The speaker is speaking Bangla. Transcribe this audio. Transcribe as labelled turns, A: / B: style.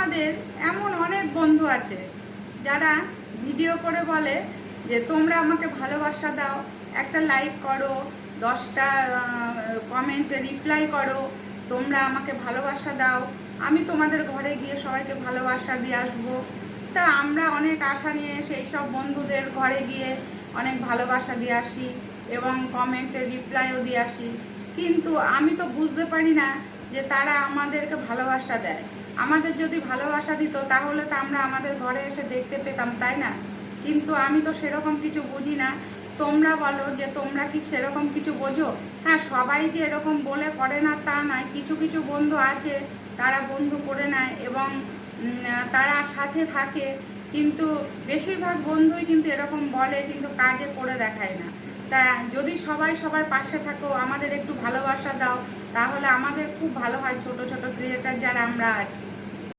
A: আমাদের এমন অনেক বন্ধু আছে যারা ভিডিও করে বলে যে তোমরা আমাকে ভালোবাসা দাও, একটা লাইক করো, 10টা কমেন্টে রিপ্লাই করো, তোমরা আমাকে ভালোবাসা দাও, আমি তোমাদের ঘরে গিয়ে সবাইকে ভালোবাসা দিয়ে আসবো। তা আমরা অনেক আশা নিয়ে সেই সব বন্ধুদের ঘরে গিয়ে অনেক ভালোবাসা দিয়ে আসি এবং কমেন্টে রিপ্লাইও দিয়ে আসি, কিন্তু আমি তো বুঝতে পারি না যে তারা আমাদেরকে ভালোবাসা দেয়। আমাদের যদি ভালোবাসা দিত তাহলে তো আমরা আমাদের ঘরে এসে দেখতে পেতাম, তাই না? কিন্তু আমি তো সেরকম কিছু বুঝি না। তোমরা বলো যে তোমরা কি সেরকম কিছু বোঝো? হ্যাঁ, সবাই যে এরকম বলে করে না তা নয়, কিছু কিছু বন্ধু আছে তারা বন্ধু করে নেয় এবং তারা সাথে থাকে, কিন্তু বেশিরভাগ বন্ধুই কিন্তু এরকম বলে কিন্তু কাজে করে দেখায় না। তা যদি সবাই সবার পাশে থাকো, আমাদের একটু ভালোবাসা দাও, তাহলে আমাদের খুব ভালো হয়, ছোট ছোট ক্রিয়েটার যারা আমরা আছি।